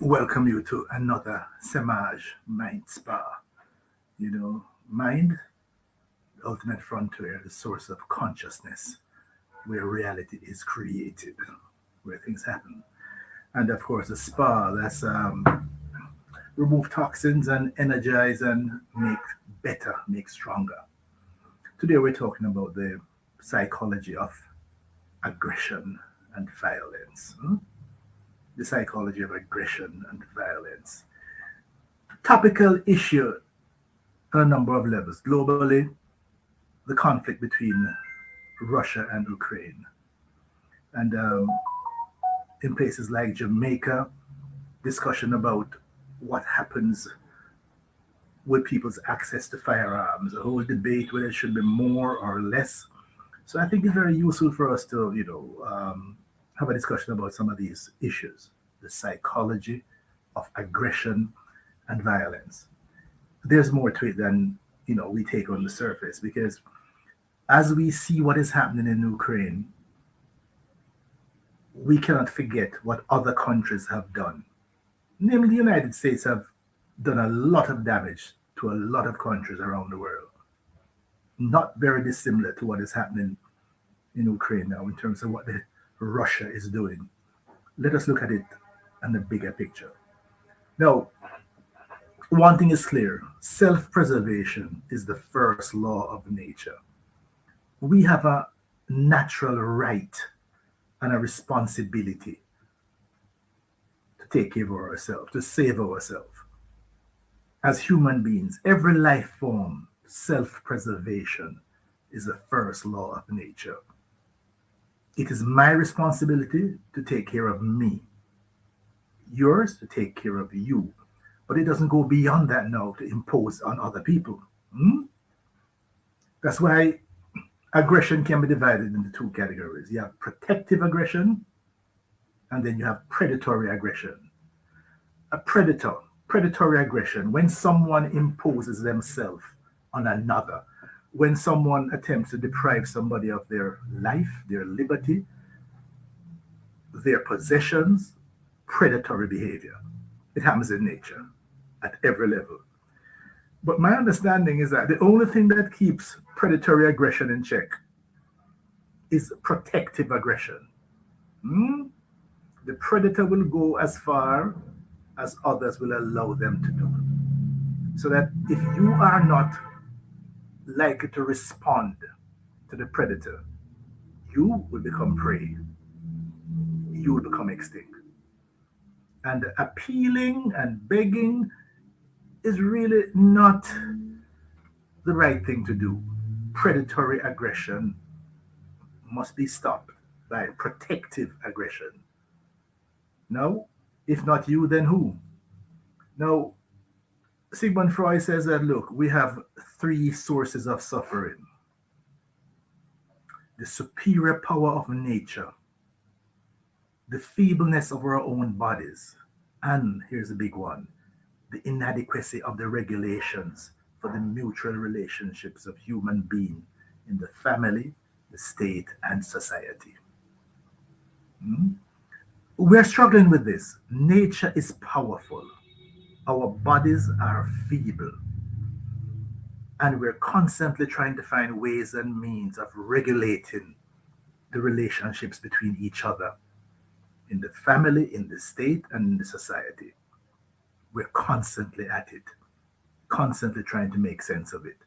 welcome you to another Semaj Mind Spa. Mind, the ultimate frontier, the source of consciousness, where reality is created, where things happen. And of course, a spa that's remove toxins and energize and make better, make stronger. Today, we're talking about the psychology of aggression and violence. The psychology of aggression and violence. Topical issue on a number of levels. Globally, the conflict between Russia and Ukraine. And in places like Jamaica, discussion about what happens with people's access to firearms, a whole debate whether it should be more or less. So I think it's very useful for us to, have a discussion about some of these issues, the psychology of aggression and violence. There's more to it than we take on the surface, because as we see what is happening in Ukraine, we cannot forget what other countries have done. Namely, the United States have done a lot of damage to a lot of countries around the world. Not very dissimilar to what is happening in Ukraine now in terms of what Russia is doing. Let us look at it in the bigger picture. Now, one thing is clear: self preservation is the first law of nature. We have a natural right and a responsibility to take care of ourselves, to save ourselves. As human beings, every life form, self preservation is the first law of nature. It is my responsibility to take care of me, yours to take care of you. But it doesn't go beyond that now to impose on other people. That's why aggression can be divided into two categories. You have protective aggression, and then you have predatory aggression. Predatory aggression, when someone imposes themselves on another, when someone attempts to deprive somebody of their life, their liberty, their possessions, predatory behavior. It happens in nature at every level. But my understanding is that the only thing that keeps predatory aggression in check is protective aggression. The predator will go as far as others will allow them to do. So that if you are not likely to respond to the predator, you will become prey. You will become extinct. And appealing and begging is really not the right thing to do. Predatory aggression must be stopped by protective aggression. Now, if not you, then who? Now, Sigmund Freud says that, look, we have three sources of suffering: the superior power of nature, the feebleness of our own bodies, and here's a big one: the inadequacy of the regulations for the mutual relationships of human beings in the family, the state, and society. We're struggling with this. Nature is powerful. Our bodies are feeble. And we're constantly trying to find ways and means of regulating the relationships between each other in the family, in the state, and in the society. We're constantly at it, constantly trying to make sense of it.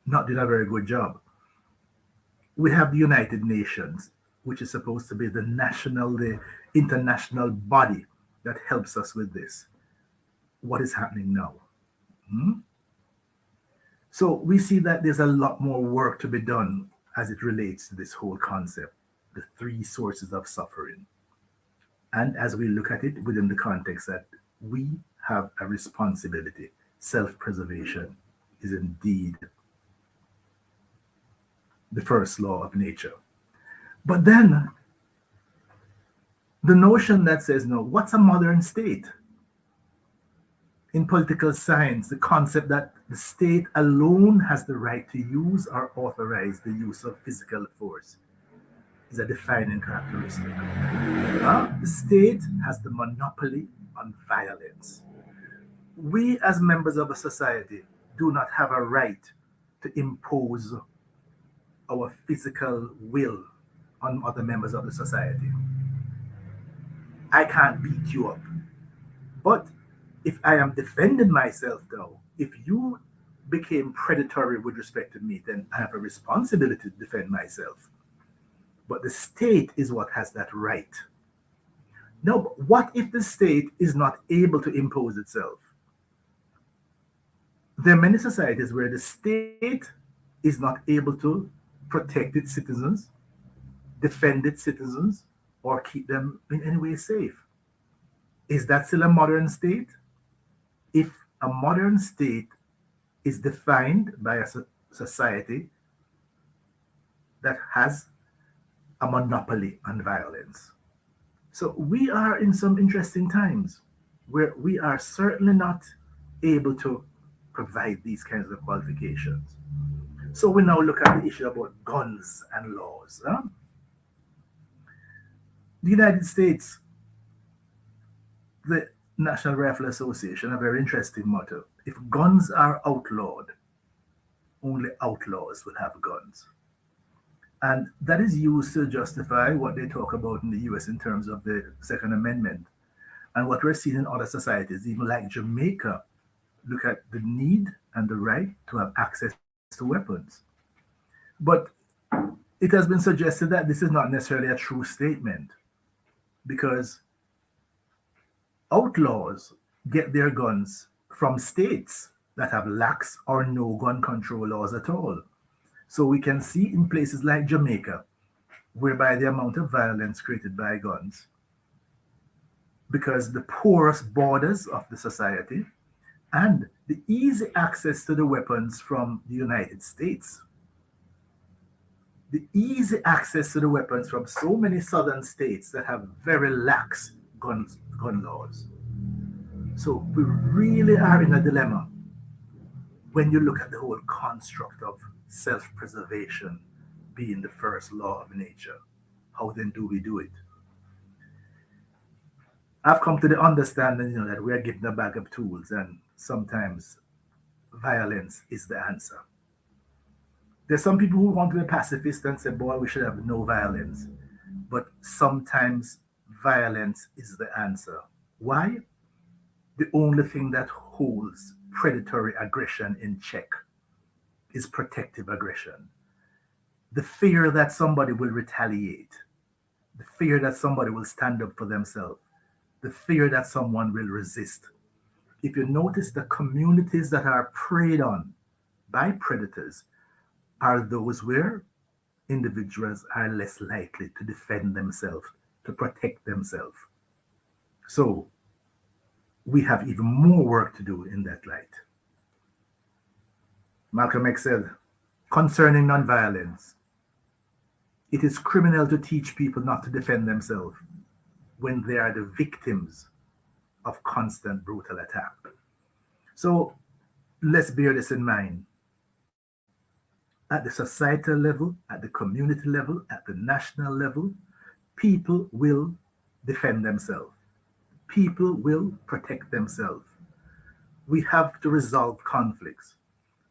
Not doing a very good job. We have the United Nations, which is supposed to be the international body that helps us with this. What is happening now? So we see that there's a lot more work to be done as it relates to this whole concept, the three sources of suffering. And as we look at it within the context that we have a responsibility, self-preservation is indeed the first law of nature. But then the notion that says, no, what's a modern state? In political science, the concept that the state alone has the right to use or authorize the use of physical force is a defining characteristic. The state has the monopoly on violence. We, as members of a society, do not have a right to impose our physical will on other members of the society. I can't beat you up. But if I am defending myself, though, if you became predatory with respect to me, then I have a responsibility to defend myself. But the state is what has that right. No, but what if the state is not able to impose itself? There are many societies where the state is not able to protect its citizens, defend its citizens, or keep them in any way safe. Is that still a modern state? If a modern state is defined by a society that has a monopoly on violence. So we are in some interesting times where we are certainly not able to provide these kinds of qualifications. So we now look at the issue about guns and laws. The United States, the National Rifle Association, a very interesting motto. If guns are outlawed, only outlaws will have guns. And that is used to justify what they talk about in the US in terms of the Second Amendment. And what we're seeing in other societies, even like Jamaica, look at the need and the right to have access to weapons. But it has been suggested that this is not necessarily a true statement because outlaws get their guns from states that have lax or no gun control laws at all. So we can see in places like Jamaica, whereby the amount of violence created by guns, because the porous borders of the society and the easy access to the weapons from the United States. The easy access to the weapons from so many southern states that have very lax gun laws. So we really are in a dilemma when you look at the whole construct of self-preservation being the first law of nature. How then do we do it? I've come to the understanding, that we are given a bag of tools, and sometimes violence is the answer. There's some people who want to be pacifist and say, boy, we should have no violence. But sometimes violence is the answer. Why? The only thing that holds predatory aggression in check is protective aggression. The fear that somebody will retaliate, the fear that somebody will stand up for themselves, the fear that someone will resist. If you notice, the communities that are preyed on by predators are those where individuals are less likely to defend themselves, to protect themselves. So we have even more work to do in that light. Malcolm X said, concerning nonviolence, it is criminal to teach people not to defend themselves when they are the victims of constant brutal attack. So let's bear this in mind. At the societal level, at the community level, at the national level, people will defend themselves. People will protect themselves. We have to resolve conflicts.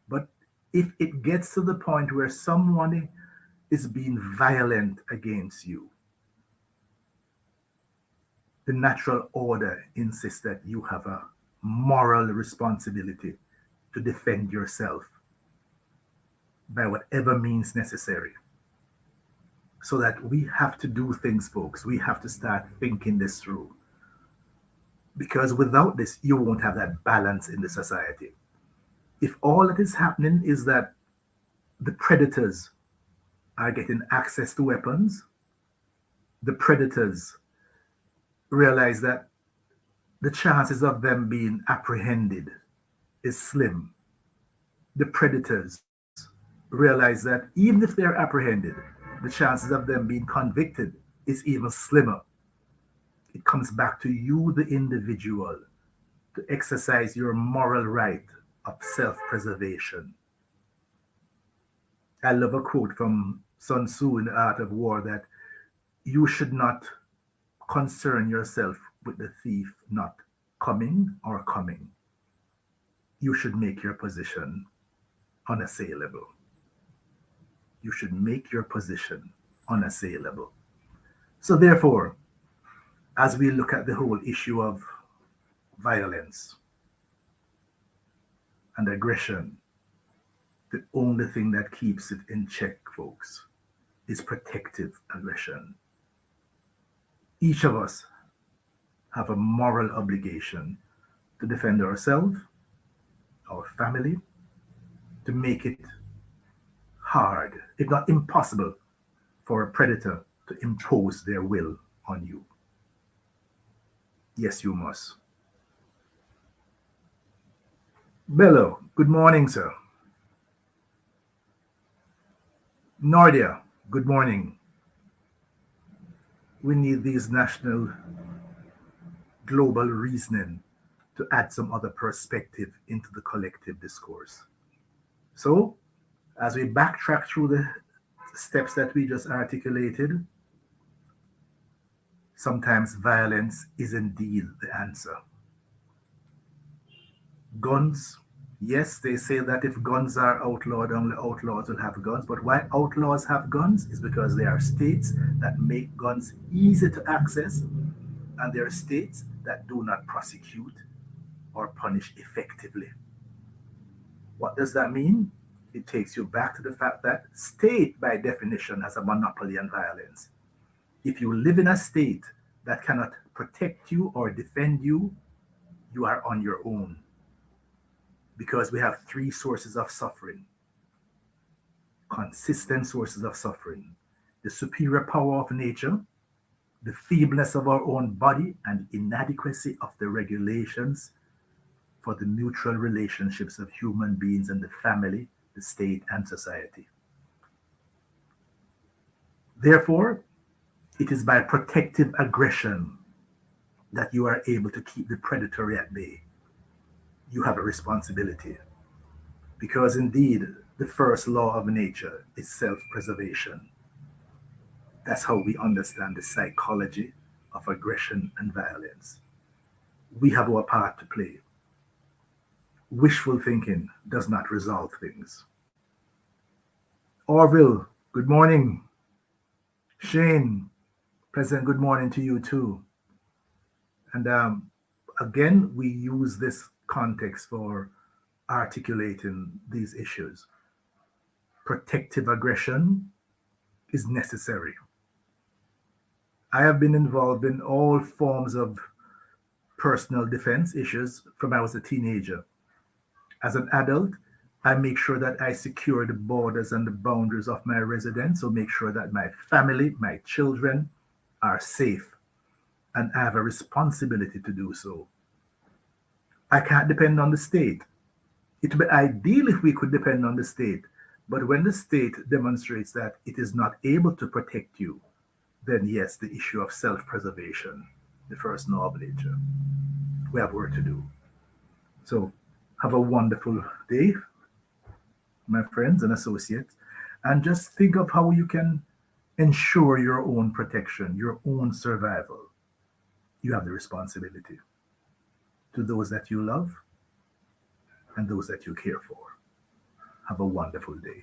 But if it gets to the point where someone is being violent against you, the natural order insists that you have a moral responsibility to defend yourself by whatever means necessary. So that we have to do things, folks. We have to start thinking this through. Because without this, you won't have that balance in the society. If all that is happening is that the predators are getting access to weapons, the predators realize that the chances of them being apprehended is slim. The predators realize that even if they're apprehended, the chances of them being convicted is even slimmer. It comes back to you, the individual, to exercise your moral right of self-preservation. I love a quote from Sun Tzu in The Art of War that you should not concern yourself with the thief not coming or coming, you should make your position unassailable. You should make your position unassailable. So therefore, as we look at the whole issue of violence and aggression, the only thing that keeps it in check, folks, is protective aggression. Each of us have a moral obligation to defend ourselves, our family, to make it hard, if not impossible, for a predator to impose their will on you. Yes, you must. Bello, good morning, sir. Nordia, good morning. We need these national, global reasoning to add some other perspective into the collective discourse. So, as we backtrack through the steps that we just articulated, sometimes violence is indeed the answer. Guns, yes, they say that if guns are outlawed, only outlaws will have guns. But why outlaws have guns is because there are states that make guns easy to access, and there are states that do not prosecute or punish effectively. What does that mean? It takes you back to the fact that state, by definition, has a monopoly on violence. If you live in a state that cannot protect you or defend you, you are on your own. Because we have three sources of suffering, consistent sources of suffering: the superior power of nature, the feebleness of our own body, and inadequacy of the regulations for the mutual relationships of human beings and the family, the state, and society. Therefore, it is by protective aggression that you are able to keep the predatory at bay. You have a responsibility, because indeed the first law of nature is self-preservation. That's how we understand the psychology of aggression and violence. We have our part to play. Wishful thinking does not resolve things. Orville, good morning. Shane, pleasant good morning to you too. And again, we use this context for articulating these issues. Protective aggression is necessary. I have been involved in all forms of personal defense issues from I was a teenager. As an adult, I make sure that I secure the borders and the boundaries of my residence, so make sure that my family, my children are safe, and I have a responsibility to do so. I can't depend on the state. It would be ideal if we could depend on the state, but when the state demonstrates that it is not able to protect you, then yes, the issue of self-preservation, the first law of nature. We have work to do. So have a wonderful day, my friends and associates, and just think of how you can ensure your own protection, your own survival. You have the responsibility to those that you love and those that you care for. Have a wonderful day.